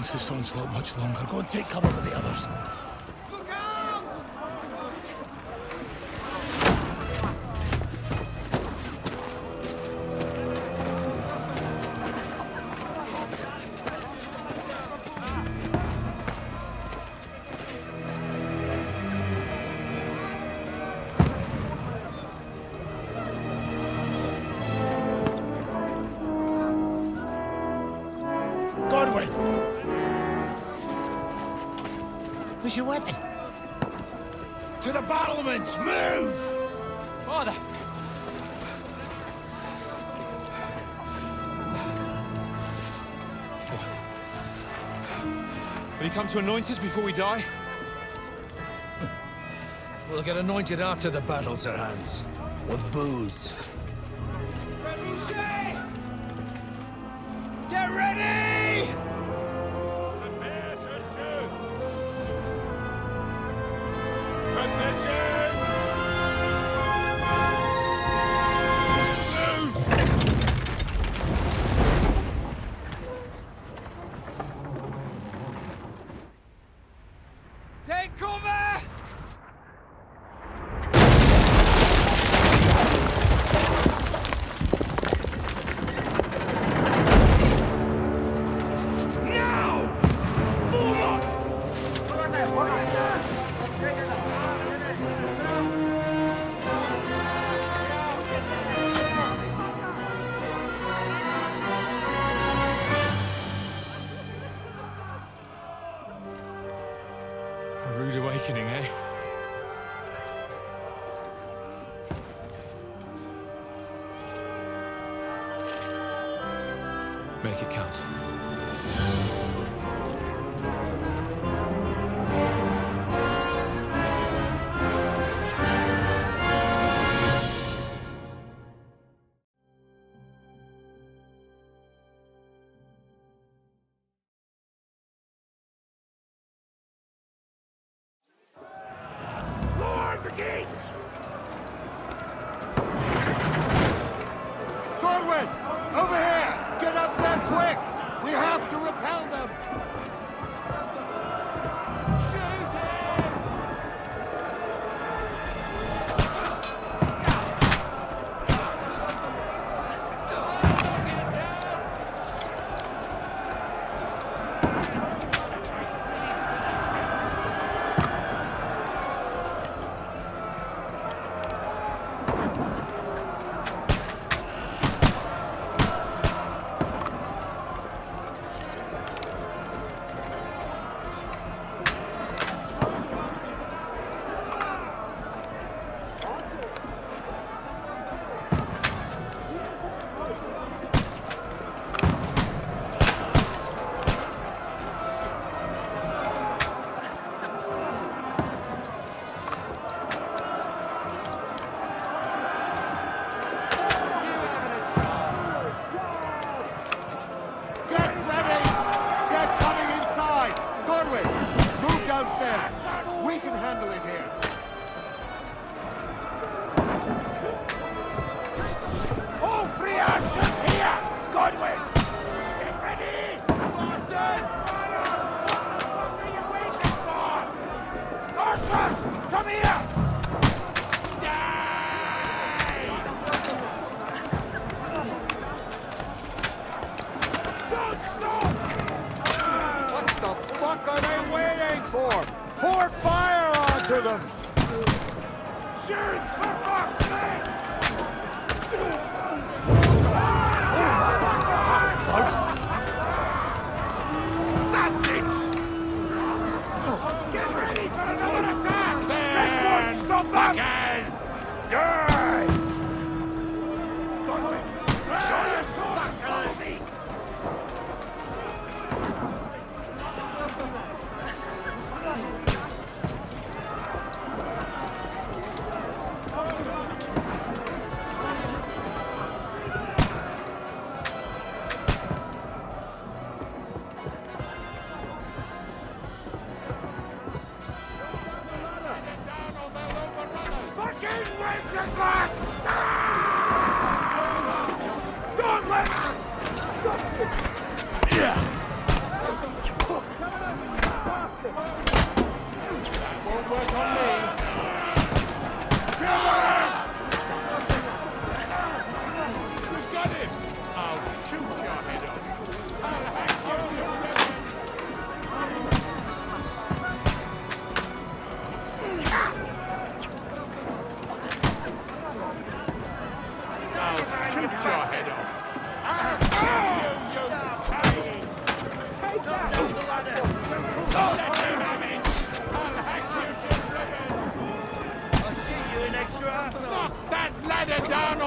against this onslaught much longer. Go and take cover with the others. Where's your weapon? To the battlements! Move! Father! Will you come to anoint us before we die? We'll get anointed after the battles are hands. With booze. Get ready! Prepare to shoot! Positions! Loose! Take cover! A rude awakening, eh? Make it count. Lord, the gates! Corwin! Over here! Get up there quick! We have to repel them! We can handle it here. All free actions here! Godwin! Get ready! Bastards! What are you waiting for? Archers! Come here! Die! Don't stop! What the fuck are they waiting for? Pour fire onto them! Shoot for fuck's sake! That's it! Get ready for another attack! This won't stop them! Die! Godwin! Draw your sword! Follow me! Don't let...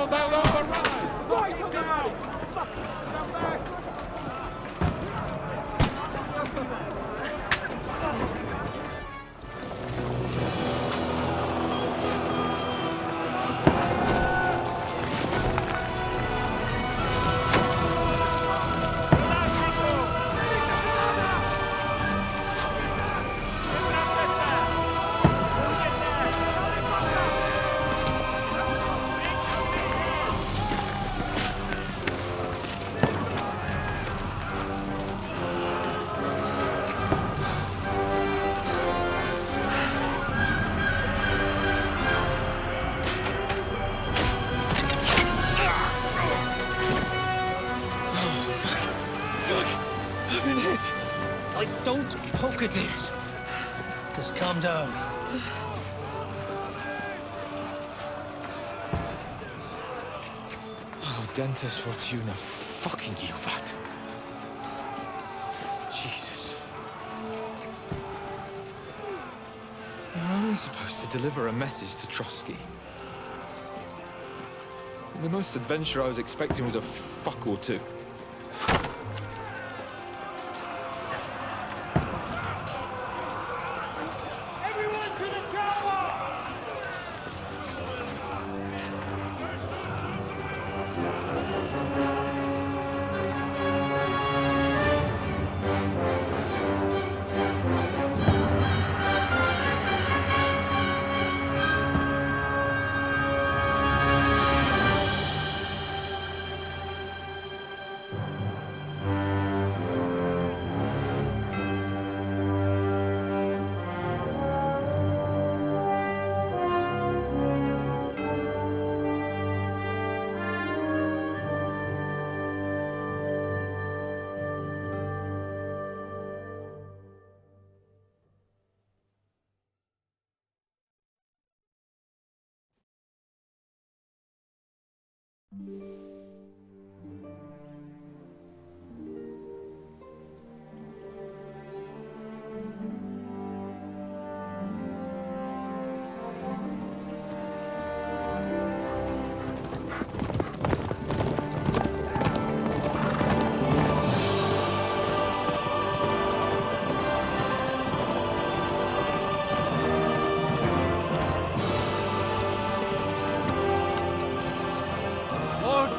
Now they'll override! Right down! Come back! Like, don't poke at it. Just calm down. Oh, Dentes Fortuna, fucking you, that. Jesus. You're only supposed to deliver a message to Trotsky. And the most adventure I was expecting was a fuck or two. Everyone to the tower!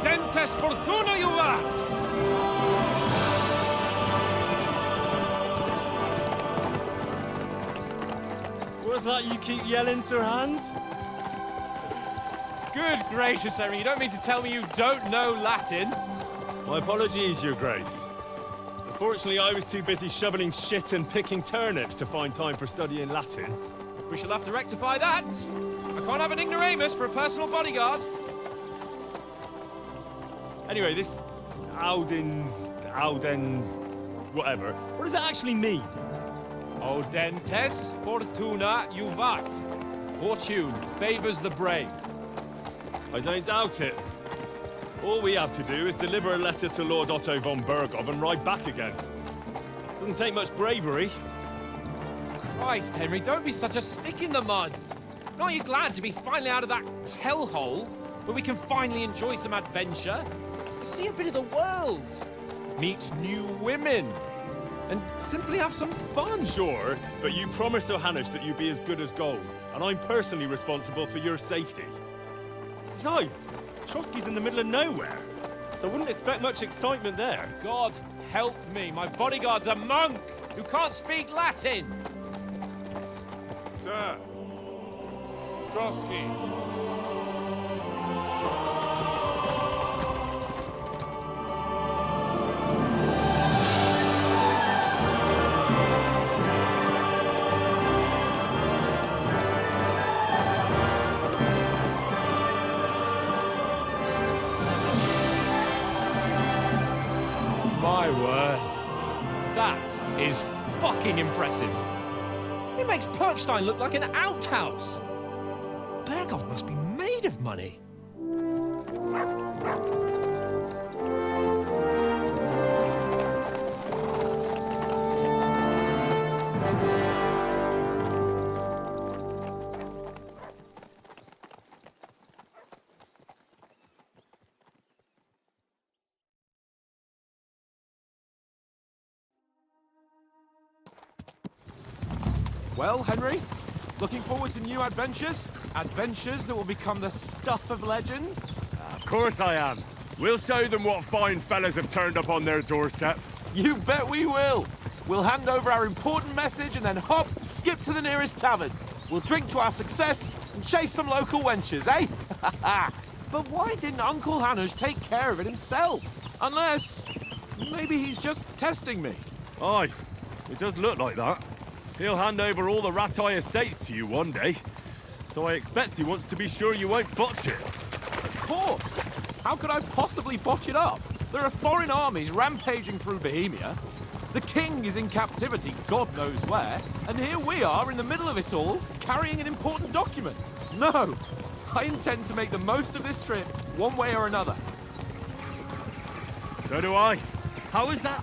Dentes Fortuna, you vat! What's that you keep yelling, Sir Hans? Good gracious, Henry, you don't mean to tell me you don't know Latin? My apologies, Your Grace. Unfortunately, I was too busy shoveling shit and picking turnips to find time for studying Latin. We shall have to rectify that. I can't have an ignoramus for a personal bodyguard. Anyway, this Audens, whatever. What does that actually mean? O Dentes Fortuna Juvat. Fortune favors the brave. I don't doubt it. All we have to do is deliver a letter to Lord Otto von Berghoff and ride back again. Doesn't take much bravery. Christ, Henry, don't be such a stick in the mud. Aren't you glad to be finally out of that hellhole where we can finally enjoy some adventure? See a bit of the world, meet new women, and simply have some fun. Sure, but you promised Johannes that you'd be as good as gold, and I'm personally responsible for your safety. Besides, Trotsky's in the middle of nowhere, so I wouldn't expect much excitement there. God help me, my bodyguard's a monk who can't speak Latin. Sir! Trotsky! My word. That is fucking impressive. It makes Perkstein look like an outhouse. Berghoff must be made of money. Well, Henry, looking forward to new adventures? Adventures that will become the stuff of legends? Of course I am. We'll show them what fine fellas have turned up on their doorstep. You bet we will. We'll hand over our important message and then hop, skip to the nearest tavern. We'll drink to our success and chase some local wenches, eh? But why didn't Uncle Hanush take care of it himself? Unless, maybe he's just testing me. Aye, it does look like that. He'll hand over all the Ratai estates to you one day. So I expect he wants to be sure you won't botch it. Of course. How could I possibly botch it up? There are foreign armies rampaging through Bohemia. The king is in captivity, God knows where. And here we are in the middle of it all, carrying an important document. No, I intend to make the most of this trip, one way or another. So do I. How is that?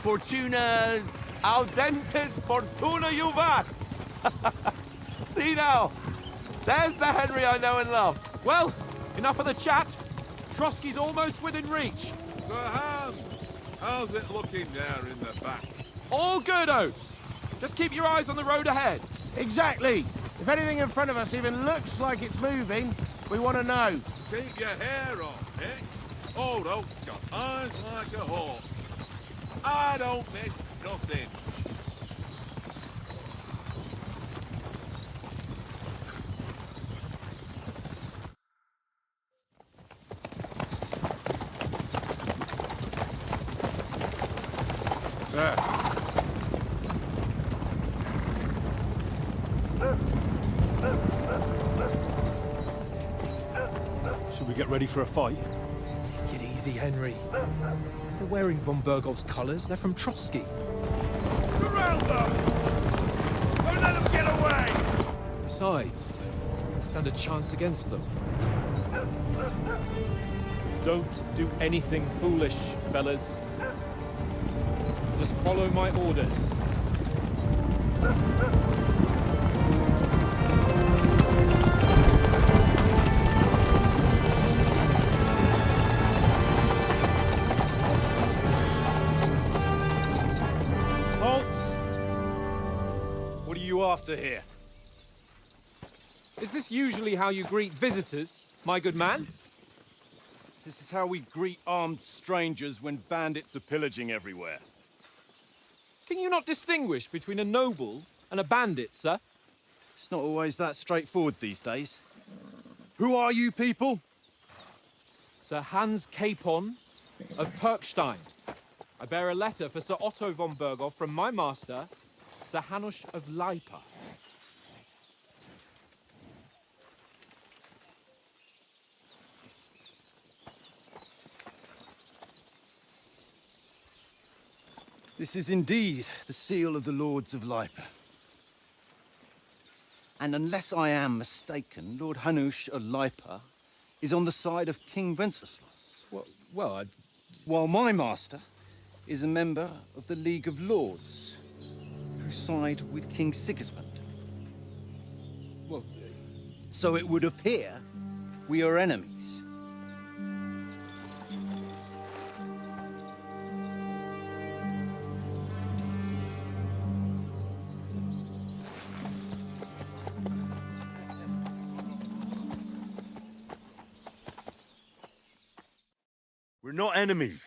Fortuna... Audentes fortuna juvat! See now, there's the Henry I know and love. Well, enough of the chat. Trotsky's almost within reach. Sir Hans, how's it looking there in the back? All good, Oates. Just keep your eyes on the road ahead. Exactly. If anything in front of us even looks like it's moving, we want to know. Keep your hair on, eh? Old Oak's got eyes like a hawk. I don't miss nothing. Sir. Should we get ready for a fight? Take it easy, Henry. They're wearing von Bergov's colors. They're from Trotsky. Surround them! Don't let them get away! Besides, we stand a chance against them. Don't do anything foolish, fellas. Just follow my orders. What are you after here? Is this usually how you greet visitors, my good man? This is how we greet armed strangers when bandits are pillaging everywhere. Can you not distinguish between a noble and a bandit, sir? It's not always that straightforward these days. Who are you people? Sir Hans Capon of Perkstein. I bear a letter for Sir Otto von Berghoff from my master, Sir Hanush of Lipa. This is indeed the seal of the Lords of Lipa. And unless I am mistaken, Lord Hanush of Lipa is on the side of King Wenceslas. While my master is a member of the League of Lords, who side with King Sigismund. So it would appear we are enemies. We're not enemies.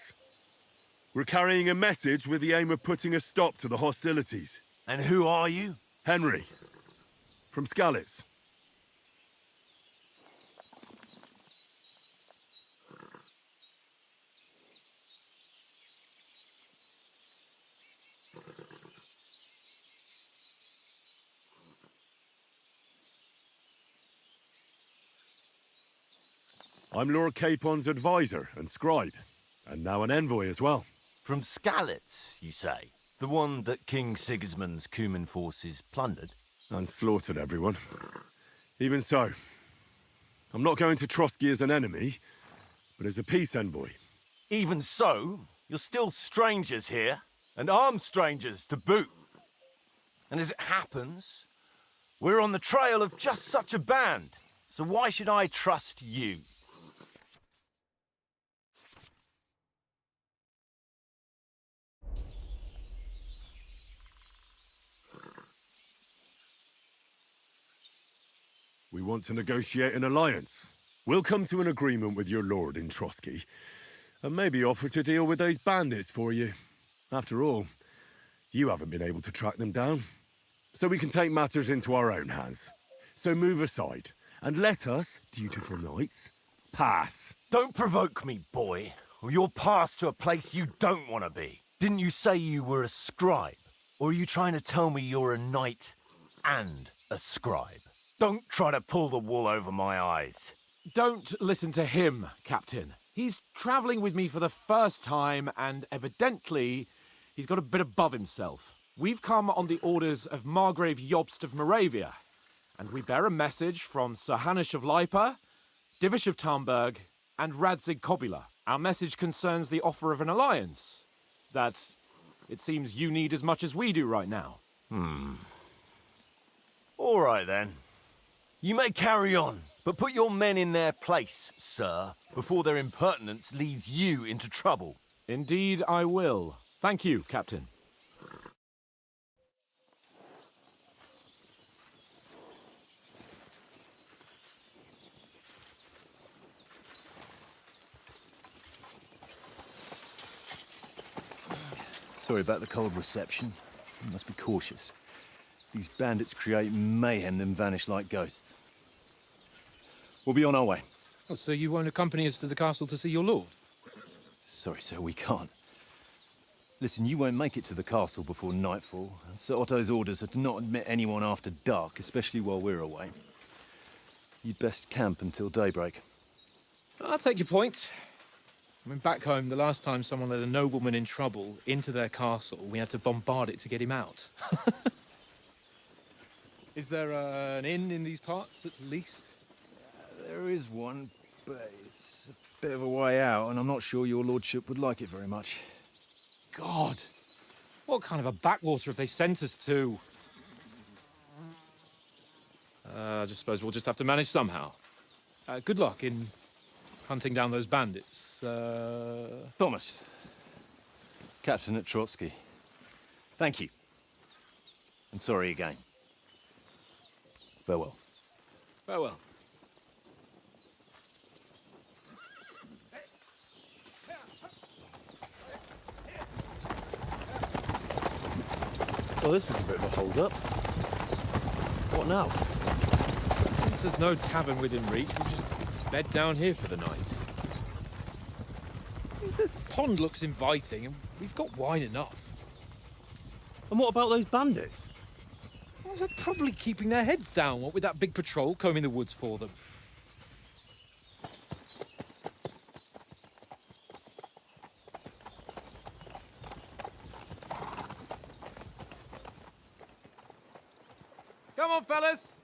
We're carrying a message with the aim of putting a stop to the hostilities. And who are you? Henry, from Skalitz. I'm Lord Capon's advisor and scribe, and now an envoy as well. From Skalitz, you say? The one that King Sigismund's Cuman forces plundered? And slaughtered everyone. Even so, I'm not going to Trotsky as an enemy, but as a peace envoy. Even so, you're still strangers here, and armed strangers to boot. And as it happens, we're on the trail of just such a band, so why should I trust you? We want to negotiate an alliance. We'll come to an agreement with your lord in Trotsky, and maybe offer to deal with those bandits for you. After all, you haven't been able to track them down. So we can take matters into our own hands. So move aside, and let us, dutiful knights, pass. Don't provoke me, boy, or you'll pass to a place you don't want to be. Didn't you say you were a scribe? Or are you trying to tell me you're a knight and a scribe? Don't try to pull the wool over my eyes. Don't listen to him, Captain. He's travelling with me for the first time, and evidently, he's got a bit above himself. We've come on the orders of Margrave Jobst of Moravia, and we bear a message from Sir Hanush of Lipa, Divish of Tarnberg, and Radzig Kobula. Our message concerns the offer of an alliance that it seems you need as much as we do right now. All right, then. You may carry on, but put your men in their place, sir, before their impertinence leads you into trouble. Indeed, I will. Thank you, Captain. Sorry about the cold reception. You must be cautious. These bandits create mayhem, then vanish like ghosts. We'll be on our way. Oh, so you won't accompany us to the castle to see your lord? Sorry, sir, we can't. Listen, you won't make it to the castle before nightfall. Sir Otto's orders are to not admit anyone after dark, especially while we're away. You'd best camp until daybreak. I'll take your point. I mean, back home, the last time someone let a nobleman in trouble into their castle, we had to bombard it to get him out. Is there an inn in these parts, at least? There is one, but it's a bit of a way out, and I'm not sure your lordship would like it very much. God! What kind of a backwater have they sent us to? I just suppose we'll just have to manage somehow. Good luck in hunting down those bandits. Thomas, Captain at Trotsky. Thank you. And sorry again. Farewell. Farewell. Well, this is a bit of a hold-up. What now? Since there's no tavern within reach, we'll just bed down here for the night. The pond looks inviting, and we've got wine enough. And what about those bandits? Well, they're probably keeping their heads down, what with that big patrol combing the woods for them. Come on, fellas.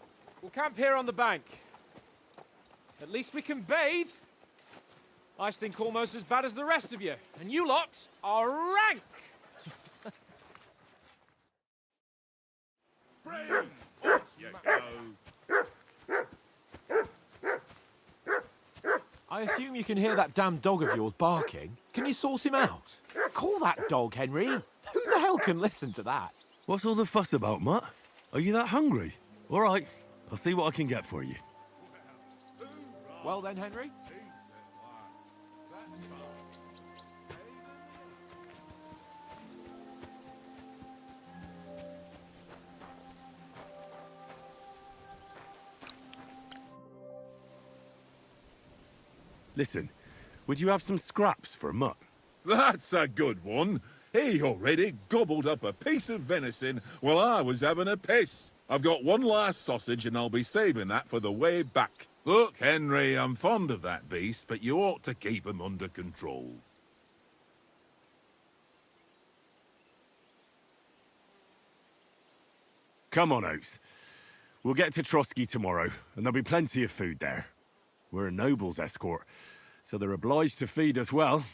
We'll camp here on the bank. At least we can bathe. I stink almost as bad as the rest of you, and you lot are rank. Bring off you go. I assume you can hear that damn dog of yours barking. Can you sort him out? Call that dog, Henry. Who the hell can listen to that? What's all the fuss about, Mutt? Are you that hungry? All right, I'll see what I can get for you. Well then, Henry. Listen, would you have some scraps for Mutt? That's a good one. He already gobbled up a piece of venison while I was having a piss. I've got one last sausage and I'll be saving that for the way back. Look, Henry, I'm fond of that beast, but you ought to keep him under control. Come on, Oaks. We'll get to Trotsky tomorrow, and there'll be plenty of food there. We're a noble's escort, so they're obliged to feed us well.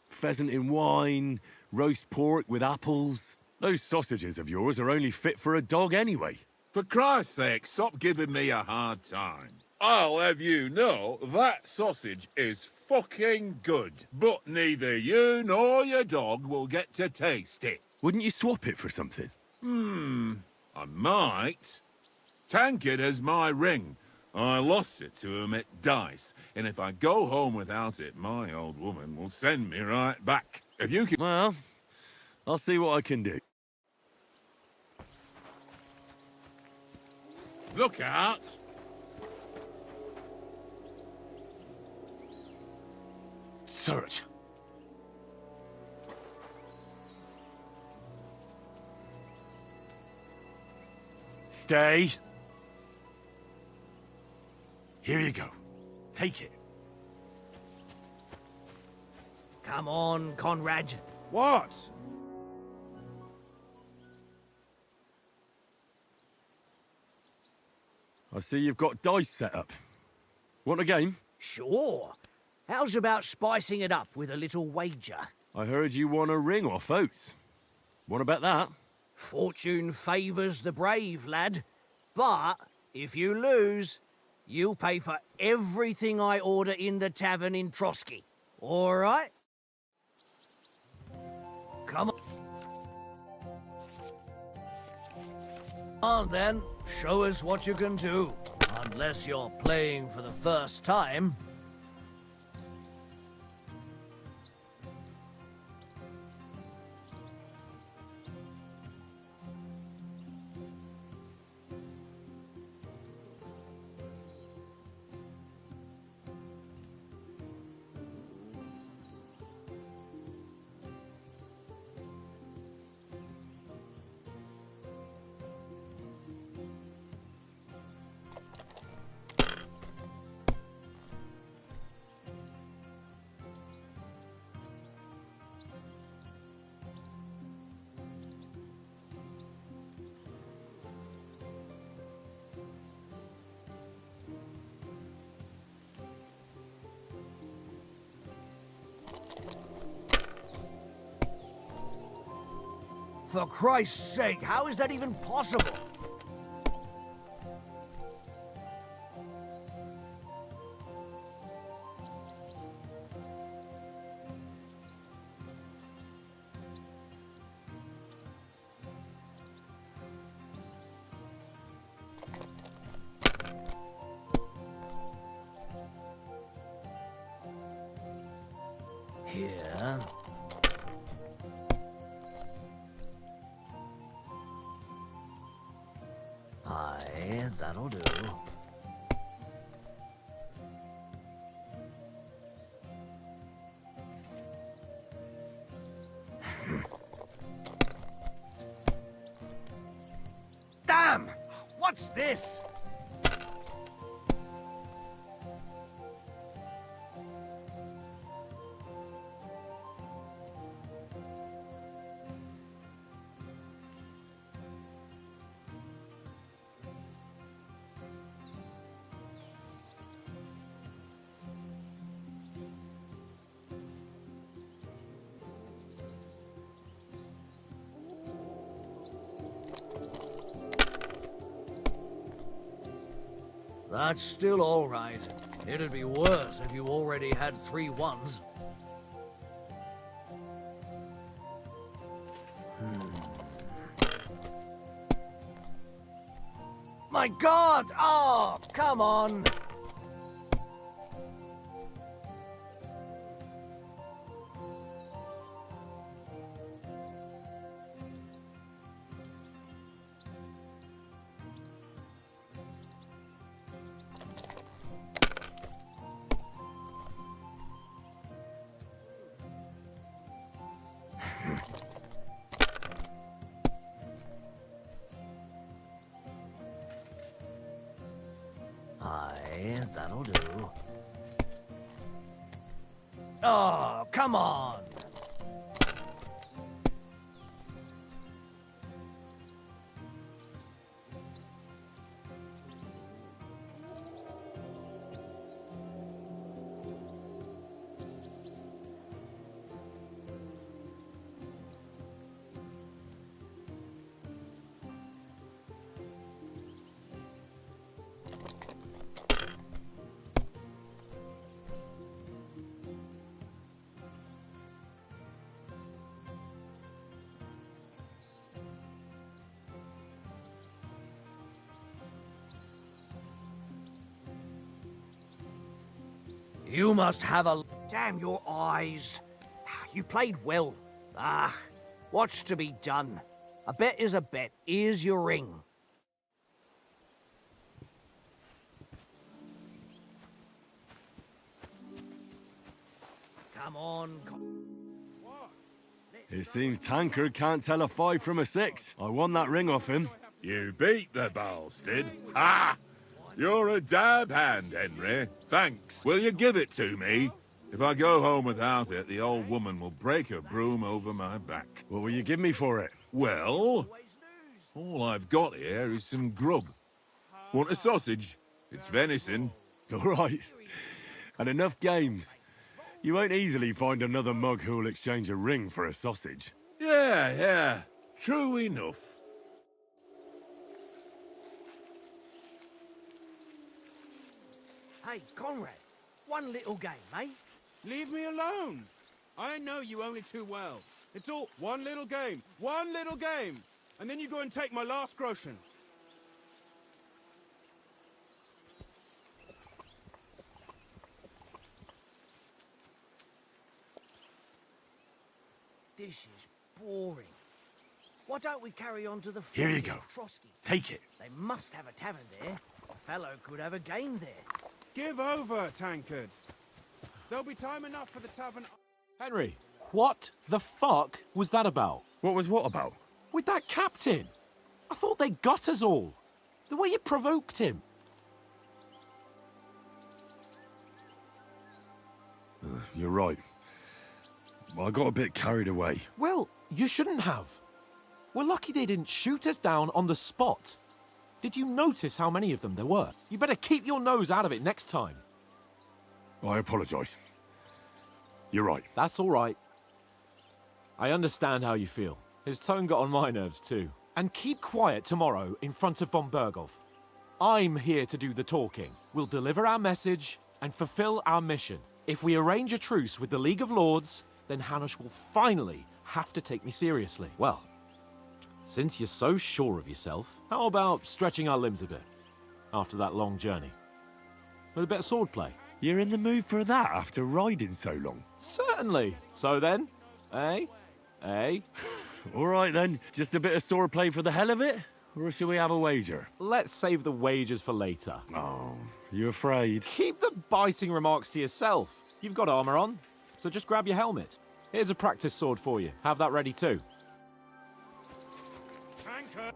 Pheasant in wine, roast pork with apples. Those sausages of yours are only fit for a dog anyway. For Christ's sake, stop giving me a hard time. I'll have you know that sausage is fucking good, but neither you nor your dog will get to taste it. Wouldn't you swap it for something? I might. Tankard has my ring. I lost it to him at dice, and if I go home without it, my old woman will send me right back. If you can... Well, I'll see what I can do. Look out! Search. Stay. Here you go. Take it. Come on, Conrad. What? I see you've got dice set up. Want a game? Sure. How's about spicing it up with a little wager? I heard you won a ring off Oates. Want to bet that? Fortune favours the brave, lad. But if you lose, you'll pay for everything I order in the tavern in Trotsky. All right? Come on. On then, show us what you can do. Unless you're playing for the first time. For Christ's sake, how is that even possible? Here. Aye, that'll do. Damn! What's this? That's still all right. It'd be worse if you already had 3 ones. My God! Oh, come on! Aye, that'll do. Oh, come on! You must have a... Damn your eyes. You played well. What's to be done? A bet is a bet. Here's your ring. Come on. It seems Tankard can't tell a 5 from a 6. I won that ring off him. You beat the bastard. Ha! You're a dab hand, Henry. Thanks. Will you give it to me? If I go home without it, the old woman will break her broom over my back. What will you give me for it? Well, all I've got here is some grub. Want a sausage? It's venison. All right. And enough games. You won't easily find another mug who'll exchange a ring for a sausage. Yeah. True enough. Hey, Conrad. One little game, eh? Leave me alone. I know you only too well. It's all one little game, and then you go and take my last groschen. This is boring. Why don't we carry on to the... Here you go. Trotsky? Take it. They must have a tavern there. A fellow could have a game there. Give over, Tankard. There'll be time enough for the tavern... Henry, what the fuck was that about? What was what about? With that captain. I thought they got us all. The way you provoked him. You're right. I got a bit carried away. Well, you shouldn't have. We're lucky they didn't shoot us down on the spot. Did you notice how many of them there were? You better keep your nose out of it next time. I apologise. You're right. That's all right. I understand how you feel. His tone got on my nerves too. And keep quiet tomorrow in front of von Berghoff. I'm here to do the talking. We'll deliver our message and fulfill our mission. If we arrange a truce with the League of Lords, then Hanush will finally have to take me seriously. Well, since you're so sure of yourself, how about stretching our limbs a bit after that long journey? With a bit of swordplay. You're in the mood for that after riding so long? Certainly. So then, eh? All right then, just a bit of swordplay for the hell of it? Or shall we have a wager? Let's save the wagers for later. Oh, you afraid? Keep the biting remarks to yourself. You've got armor on, so just grab your helmet. Here's a practice sword for you. Have that ready too. Tankard!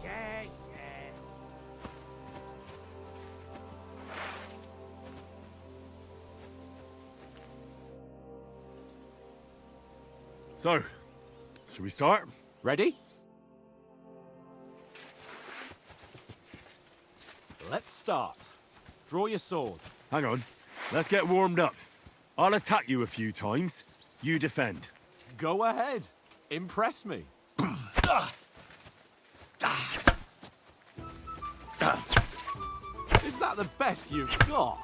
Yeah. So, shall we start? Ready? Let's start. Draw your sword. Hang on. Let's get warmed up. I'll attack you a few times. You defend. Go ahead. Impress me. Is that the best you've got?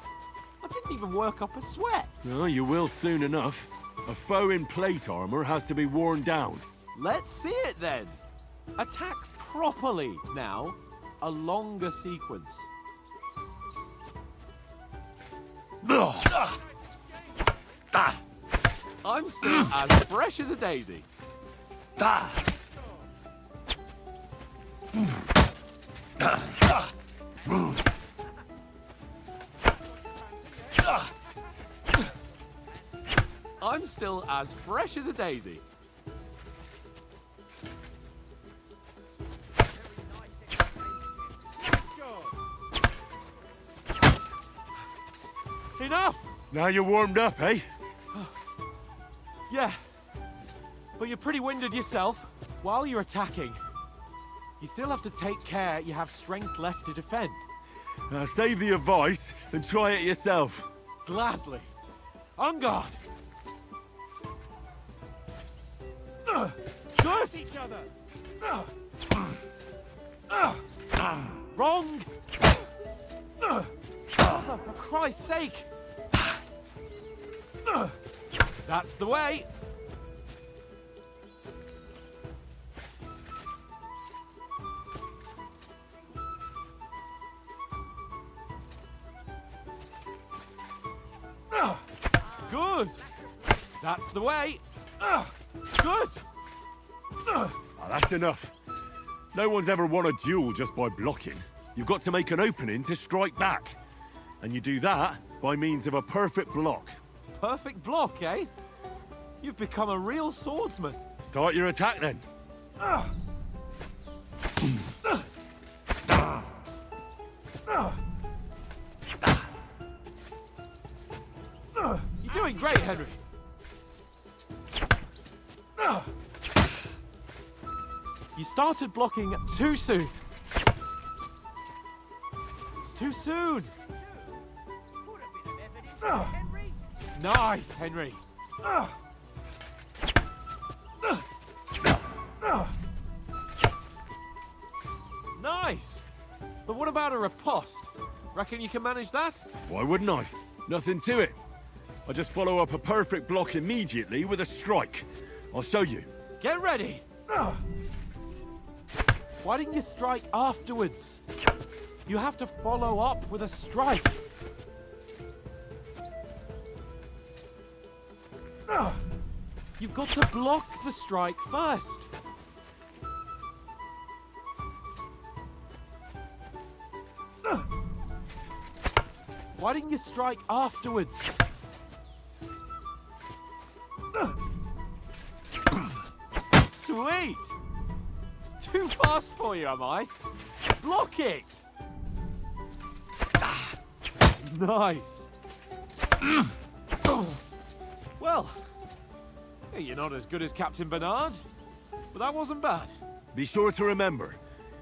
I didn't even work up a sweat. Oh, you will soon enough. A foe in plate armor has to be worn down. Let's see it then. Attack properly now. A longer sequence. I'm still as fresh as a daisy. I'm still as fresh as a daisy. Enough! Now you're warmed up, eh? Yeah, but you're pretty winded yourself. While you're attacking, you still have to take care you have strength left to defend. Save the advice and try it yourself. Gladly. On guard! Good! Each other! Wrong! For Christ's sake! That's the way! That's the way. Good. Ah, that's enough. No one's ever won a duel just by blocking. You've got to make an opening to strike back. And you do that by means of a perfect block. Perfect block, eh? You've become a real swordsman. Start your attack then. You're doing great, Henry. You started blocking too soon. Too soon. Nice, Henry. Nice. But what about a riposte? Reckon you can manage that? Why wouldn't I? Nothing to it. I just follow up a perfect block immediately with a strike. I'll show you. Get ready. Why didn't you strike afterwards? You have to follow up with a strike. You've got to block the strike first. Why didn't you strike afterwards? Sweet! Too fast for you, am I? Block it! Nice. Well, you're not as good as Captain Bernard, but that wasn't bad. Be sure to remember,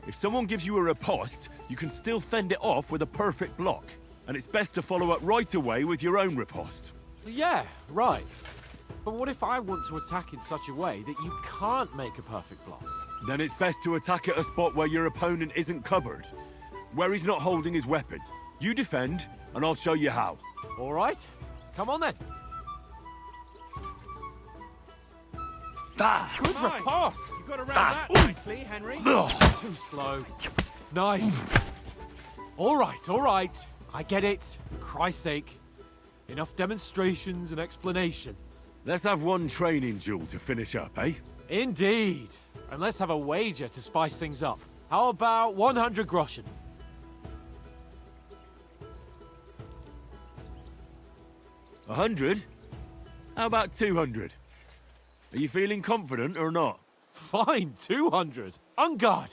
if someone gives you a riposte, you can still fend it off with a perfect block. And it's best to follow up right away with your own riposte. Yeah, right. But what if I want to attack in such a way that you can't make a perfect block? Then it's best to attack at a spot where your opponent isn't covered, where he's not holding his weapon. You defend, and I'll show you how. All right, come on then. Good riposte. You got around that nicely, Henry. Too slow. Nice. All right. I get it. For Christ's sake. Enough demonstrations and explanations. Let's have one training duel to finish up, eh? Indeed. And let's have a wager to spice things up. How about 100 groschen? 100? How about 200? Are you feeling confident or not? Fine, 200. On guard.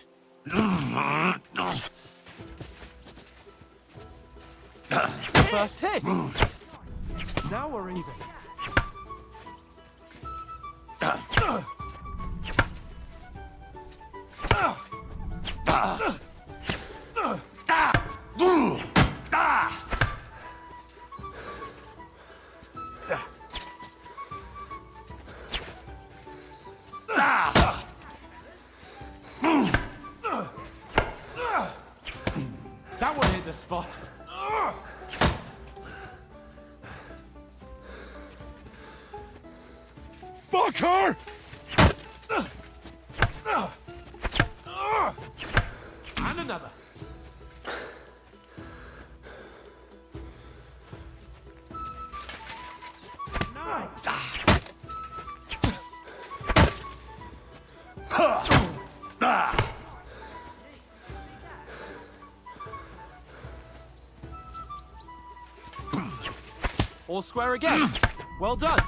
First hit. Now we're even. That one hit the spot. Fuck her! And another. All square again. Well done.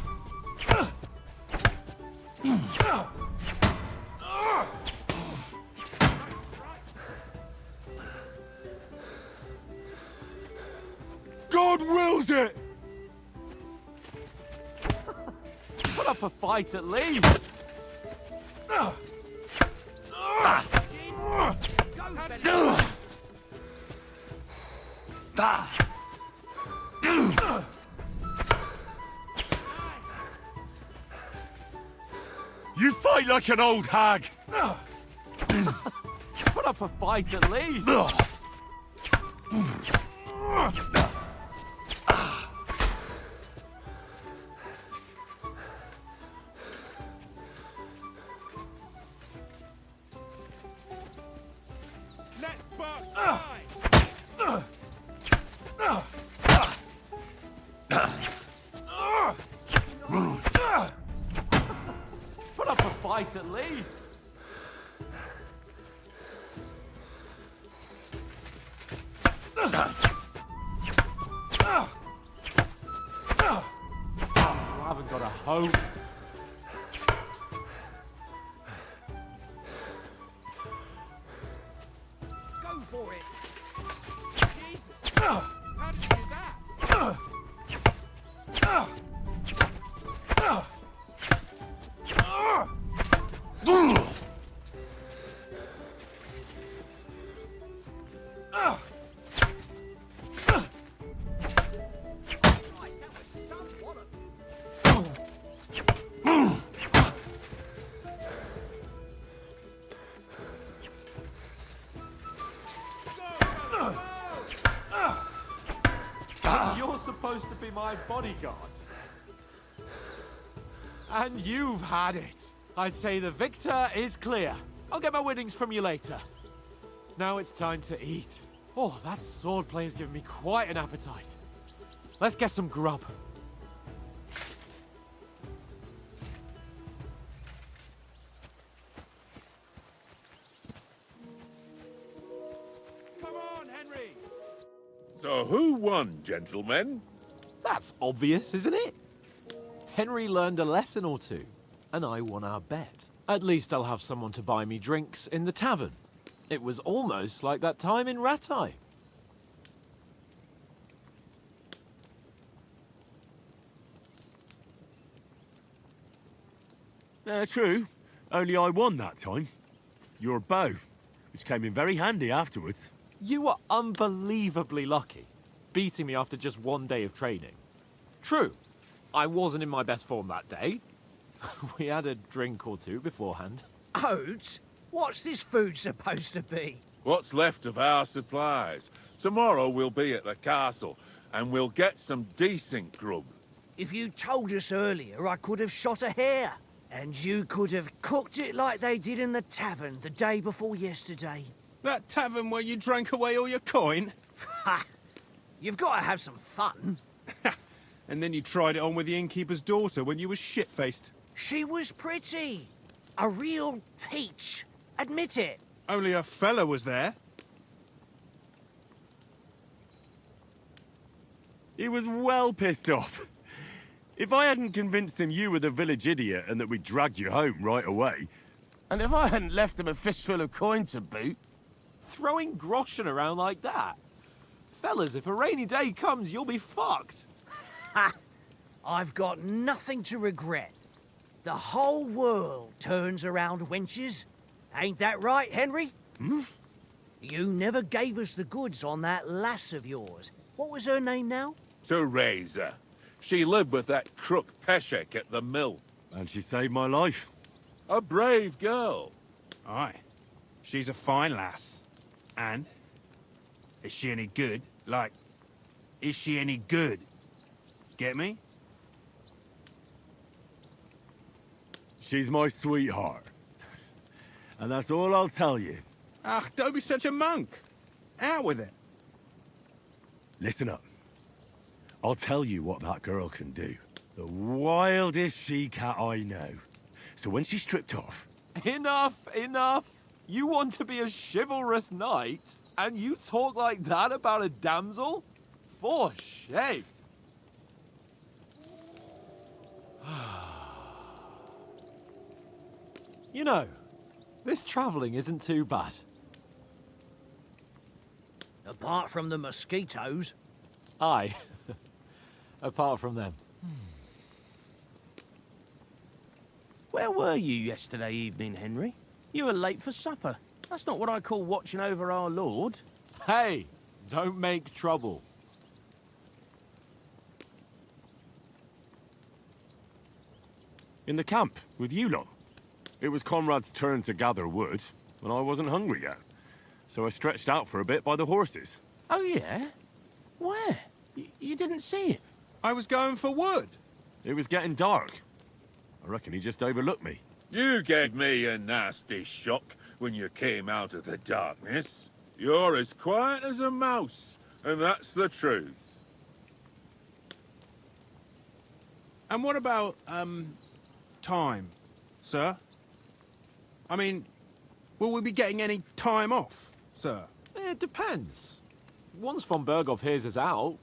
God wills it! Put up a fight at least. You fight like an old hag! Put up a fight at least. Let's spark fly. bite at least. I haven't got a hope. Go for it. How did you do that? You're supposed to be my bodyguard. And you've had it. I say the victor is clear. I'll get my winnings from you later. Now it's time to eat. Oh, that swordplay has given me quite an appetite. Let's get some grub. Come on, Henry! So who won, gentlemen? That's obvious, isn't it? Henry learned a lesson or two, and I won our bet. At least I'll have someone to buy me drinks in the tavern. It was almost like that time in Rattay. True. Only I won that time. Your bow, which came in very handy afterwards. You were unbelievably lucky, beating me after just one day of training. True, I wasn't in my best form that day. We had a drink or two beforehand. Oats? What's this food supposed to be? What's left of our supplies. Tomorrow we'll be at the castle, and we'll get some decent grub. If you told us earlier, I could have shot a hare. And you could have cooked it like they did in the tavern the day before yesterday. That tavern where you drank away all your coin? Ha! You've got to have some fun. And then you tried it on with the innkeeper's daughter when you were shit-faced. She was pretty. A real peach. Admit it. Only a fella was there. He was well pissed off. If I hadn't convinced him you were the village idiot and that we'd dragged you home right away... And if I hadn't left him a fistful of coin to boot... Throwing groschen around like that? Fellas, if a rainy day comes, you'll be fucked. Ha! I've got nothing to regret. The whole world turns around wenches. Ain't that right, Henry? Hmm? You never gave us the goods on that lass of yours. What was her name now? Teresa. She lived with that crook Peshek at the mill. And she saved my life. A brave girl. Aye. She's a fine lass. And? Is she any good? Like, is she any good? Get me? She's my sweetheart. And that's all I'll tell you. Ah, don't be such a monk. Out with it. Listen up. I'll tell you what that girl can do. The wildest she-cat I know. So when she's stripped off... Enough, enough. You want to be a chivalrous knight, and you talk like that about a damsel? For shame. You know, this travelling isn't too bad. Apart from the mosquitoes. Aye. Apart from them. Where were you yesterday evening, Henry? You were late for supper. That's not what I call watching over our Lord. Hey, don't make trouble. In the camp, with you lot. It was Conrad's turn to gather wood, and I wasn't hungry yet. So I stretched out for a bit by the horses. Oh, yeah? Where? You didn't see it? I was going for wood. It was getting dark. I reckon he just overlooked me. You gave me a nasty shock when you came out of the darkness. You're as quiet as a mouse, and that's the truth. And what about, time, sir? I mean, will we be getting any time off, sir? It depends. Once von Berghoff hears us out,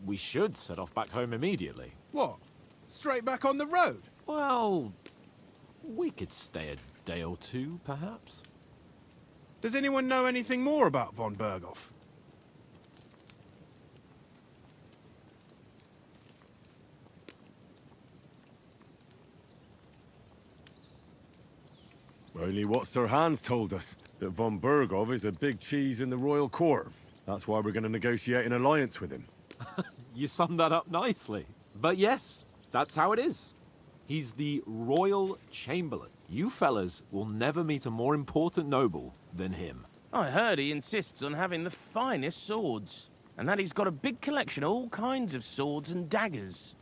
we should set off back home immediately. What? Straight back on the road? Well, we could stay a day or two, perhaps. Does anyone know anything more about von Berghoff? Only what Sir Hans told us, that von Berghoff is a big cheese in the royal court. That's why we're going to negotiate an alliance with him. You summed that up nicely. But yes, that's how it is. He's the Royal Chamberlain. You fellas will never meet a more important noble than him. I heard he insists on having the finest swords, and that he's got a big collection of all kinds of swords and daggers.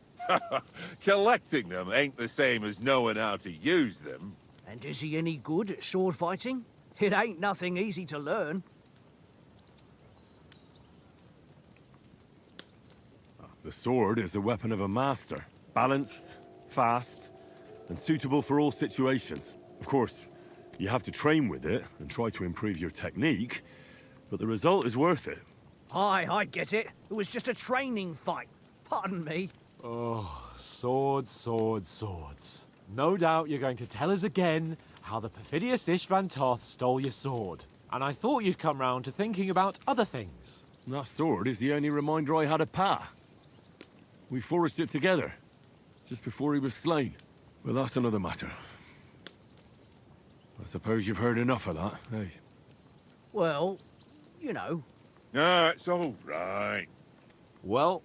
Collecting them ain't the same as knowing how to use them. And is he any good at sword fighting? It ain't nothing easy to learn. The sword is the weapon of a master. Balanced, fast, and suitable for all situations. Of course, you have to train with it and try to improve your technique, but the result is worth it. Aye, I get it. It was just a training fight. Pardon me. Oh, swords, swords, swords. No doubt you're going to tell us again how the perfidious Istvan Toth stole your sword. And I thought you'd come round to thinking about other things. That sword is the only reminder I had of Pa. We forged it together, just before he was slain. But that's another matter. I suppose you've heard enough of that, eh? Well, you know. No, it's all right. Well,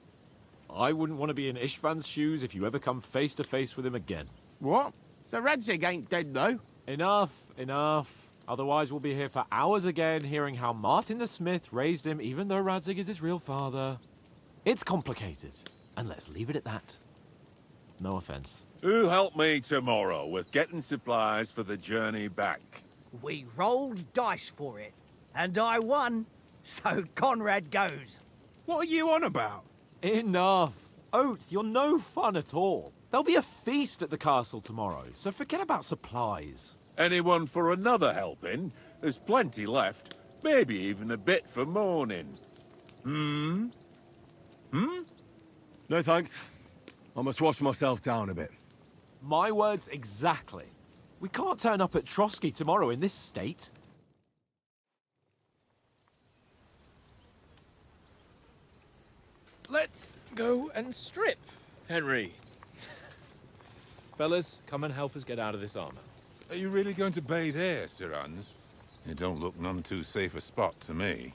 I wouldn't want to be in Istvan's shoes if you ever come face to face with him again. What? So Radzig ain't dead, though? Enough, enough. Otherwise we'll be here for hours again hearing how Martin the Smith raised him even though Radzig is his real father. It's complicated, and let's leave it at that. No offense. Who helped me tomorrow with getting supplies for the journey back? We rolled dice for it, and I won. So Conrad goes. What are you on about? Enough. Oates, you're no fun at all. There'll be a feast at the castle tomorrow, so forget about supplies. Anyone for another helping? There's plenty left. Maybe even a bit for morning. No thanks. I must wash myself down a bit. My words exactly. We can't turn up at Trotsky tomorrow in this state. Let's go and strip, Henry. Fellas, come and help us get out of this armor. Are you really going to bathe here, Sir Hans? It don't look none too safe a spot to me.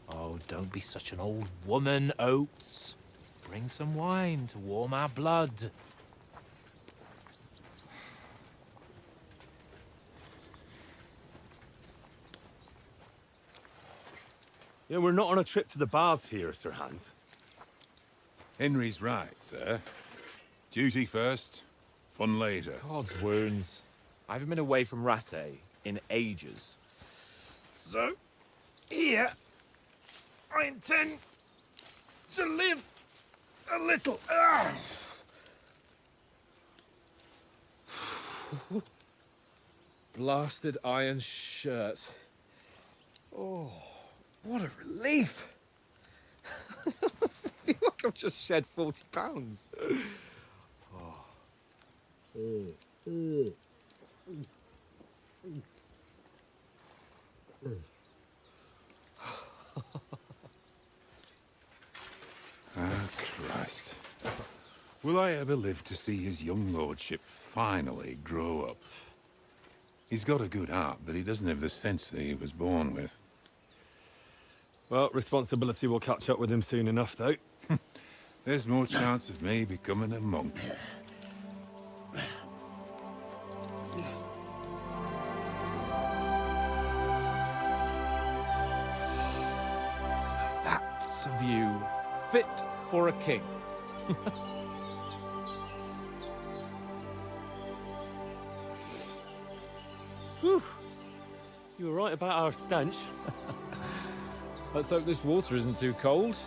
Oh, don't be such an old woman, Oates. Bring some wine to warm our blood. Yeah, we're not on a trip to the baths here, Sir Hans. Henry's right, sir. Duty first, fun later. God's wounds. I haven't been away from Rattay in ages. So, here, I intend to live a little. Blasted iron shirt. Oh, what a relief. I feel like I've just shed 40 pounds. Christ. Will I ever live to see his young lordship finally grow up? He's got a good heart, but he doesn't have the sense that he was born with. Well, responsibility will catch up with him soon enough, though. There's more chance of me becoming a monk. That's a view fit for a king. Whew. You were right about our stench. Let's hope this water isn't too cold.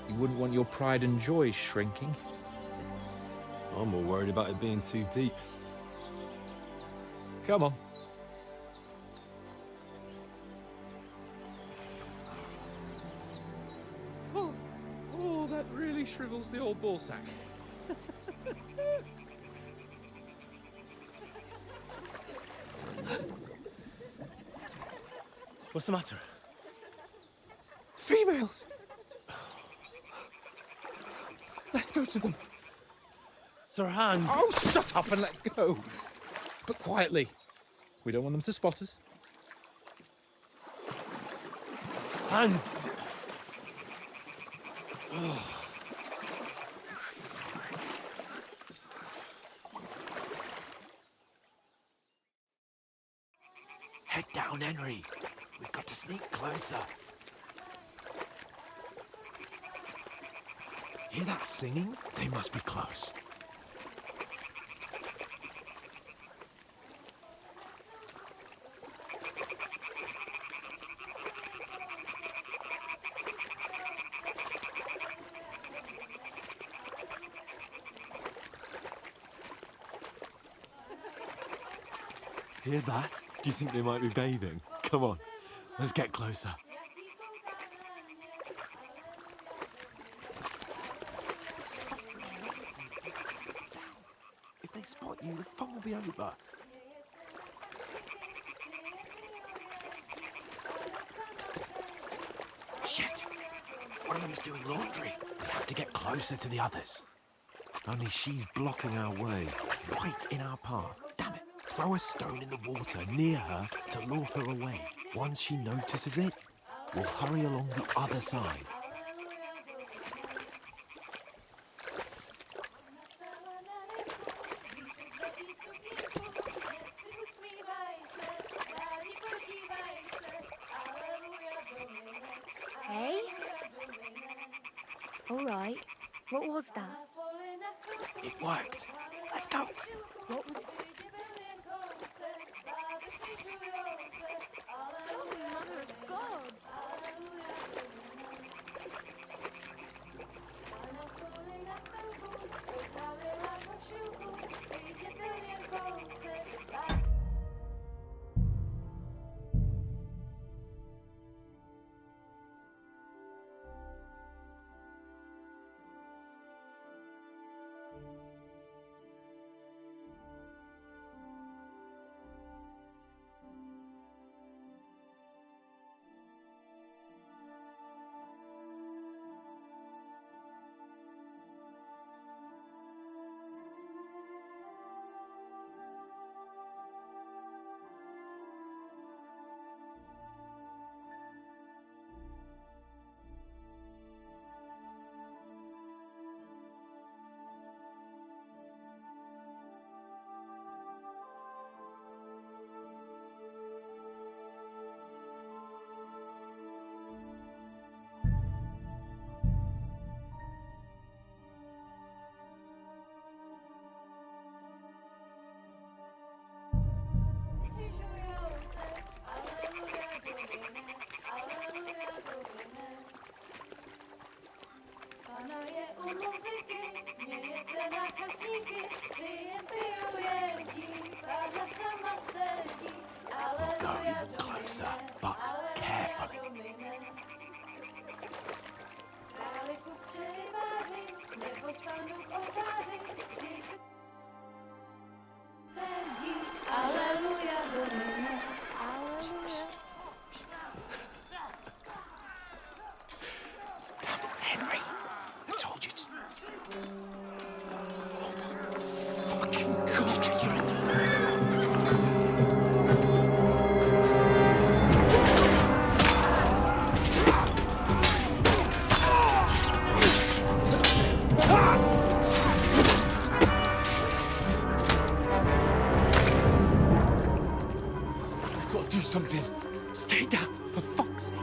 You wouldn't want your pride and joy shrinking. I'm more worried about it being too deep. Come on. really shrivels the old ballsack. What's the matter? Females! Let's go to them. Sir Hans. Oh, shut up and let's go. But quietly. We don't want them to spot us. Hans. Oh. Head down, Henry. We've got to sneak closer. Hear that singing? They must be close. Hear that? Do you think they might be bathing? Come on, let's get closer. If they spot you, the fun will be over. Shit! One of them's doing laundry. We have to get closer to the others. Only she's blocking our way, right in our path. Damn it! Throw a stone in the water near her to lure her away. Once she notices it, we'll hurry along the other side. Hey? All right. What was that? It worked. Let's go. What was... Holy Mother of God! We'll go even closer, but carefully. Henry, I told you to... We've got to do something. Stay down, for fuck's sake.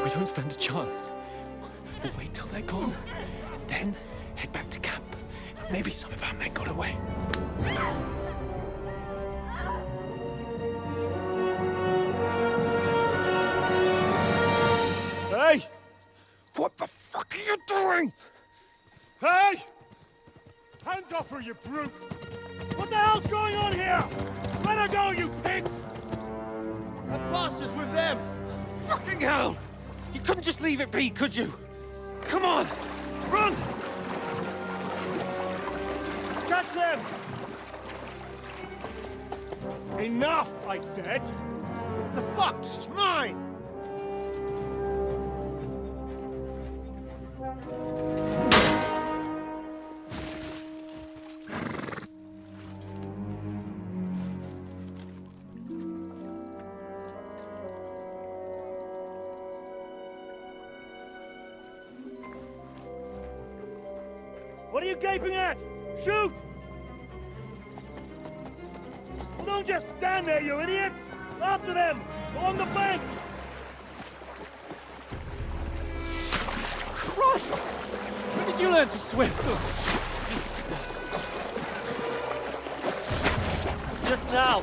We don't stand a chance. We'll wait till they're gone, and then head back to camp. Maybe some of our men got away. Hey! What the fuck are you doing? Hey! Hands off her, you brute! What the hell's going on here? Let her go, you pigs! That bastard's with them! Fucking hell! You couldn't just leave it be, could you? Come on! Run! Catch them! Enough, I said! What the fuck? It's mine! What are you gaping at? Shoot! Well, don't just stand there, you idiots! After them! Along the bank! Christ! When did you learn to swim? Just now!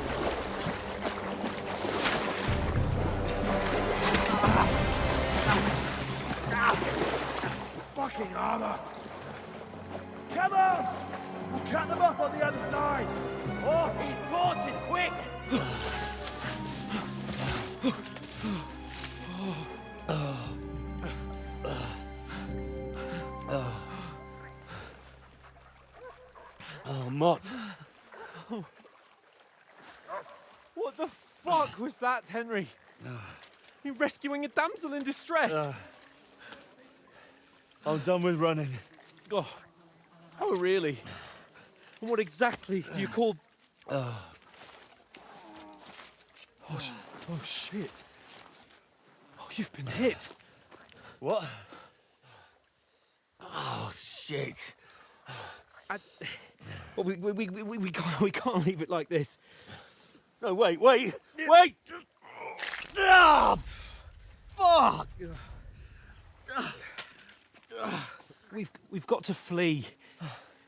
Fucking armor! Come on! We'll cut them off on the other side! Oh, these horses, quick! Oh, Mott. What the fuck was that, Henry? You rescuing a damsel in distress? I'm done with running. Oh, really? And what exactly do you call... Oh, shit. Oh, you've been hit. What? Oh, shit. Well, we can't leave it like this. No, wait! Ah! Fuck! We've got to flee.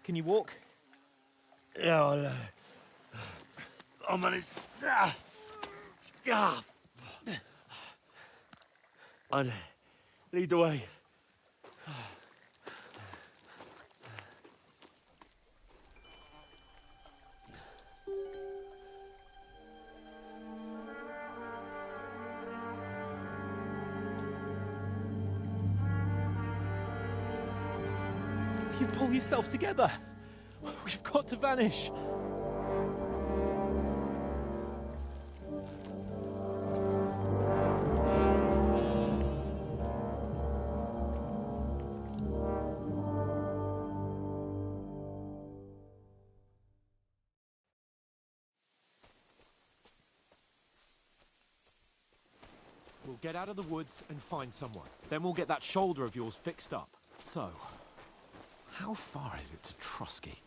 Can you walk? Yeah, I'll manage. I'd lead the way. You pull yourself together. We've got to vanish. We'll get out of the woods and find someone. Then we'll get that shoulder of yours fixed up. So, how far is it to Trotsky?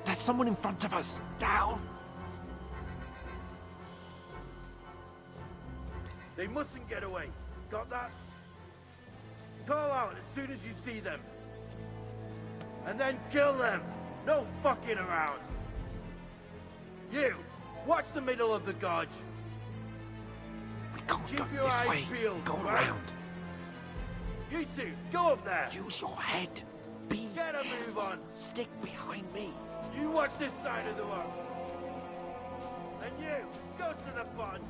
There's someone in front of us. Down! They mustn't get away. Got that? Call out as soon as you see them. And then kill them. No fucking around. You, watch the middle of the gorge. We can't Keep go your this eyes way. peeled. Go right? around. You two, go up there. Use your head. Be Get a careful. move on. Stick behind me. You watch this side of the rock. And you, go to the pond.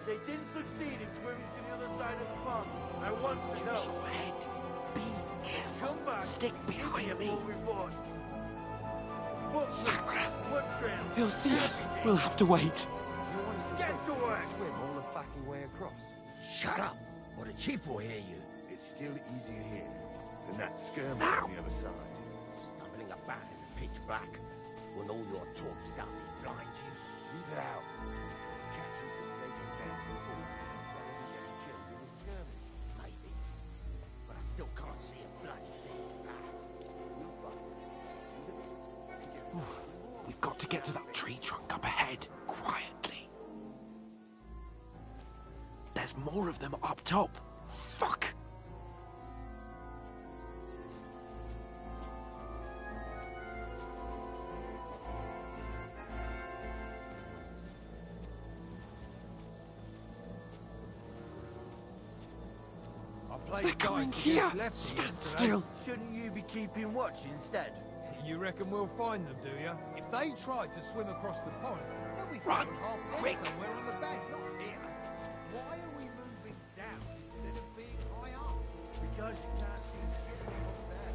They didn't succeed in swimming to the other side of the pond. I want to know. Use your head. Be careful. Come back. Stick behind me. Report. Sacre. Foot trail. He'll see us. We'll have to wait. Get to work. Swim all the fucking way across. Shut up, or the chief will hear you. It's still easier here than that skirmish Now. on the other side. Stumbling about in the pitch black, when all your talk does is blind you. Leave it out. Catch you some naked men before you think that any killed in the skirmish. Maybe, but I still can't see him. got to get to that tree trunk up ahead, quietly. There's more of them up top. Fuck! They're coming here! Stand still! Shouldn't you be keeping watch instead? You reckon we'll find them, do you? If they tried to swim across the pond, they'll be Run, half quick. somewhere on the bank, not here. Why are we moving down instead of being high up? Because you can't see the enemy up there.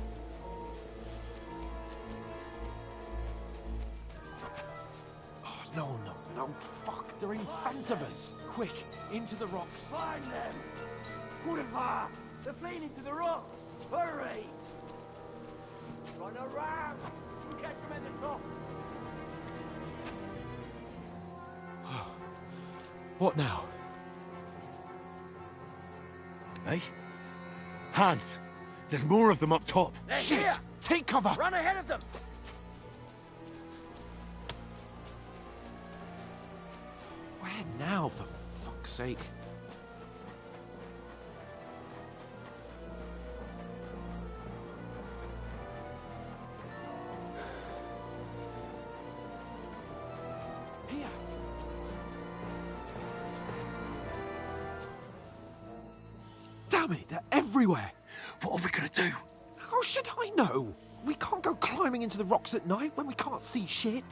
Oh, no, fuck, they're in front of us! Quick, into the rocks. Find them! Kurva! They're playing into the rock! Hurry! Run around! You catch them at the top! What now? Hey? Hans! There's more of them up top! They're Shit! here! Take cover! Run ahead of them! Where now, for fuck's sake? Here! Damn it, they're everywhere! What are we gonna do? How should I know? We can't go climbing into the rocks at night when we can't see shit.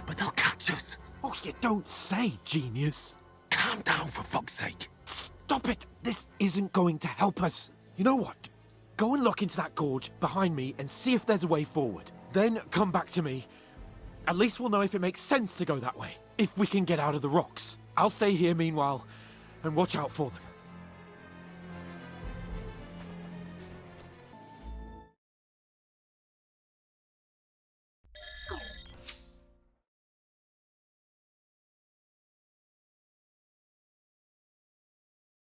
But they'll catch us! Oh, you don't say, genius. Calm down, for fuck's sake! Stop it! This isn't going to help us. You know what? Go and look into that gorge behind me and see if there's a way forward. Then come back to me. At least we'll know if it makes sense to go that way. If we can get out of the rocks. I'll stay here meanwhile and watch out for them.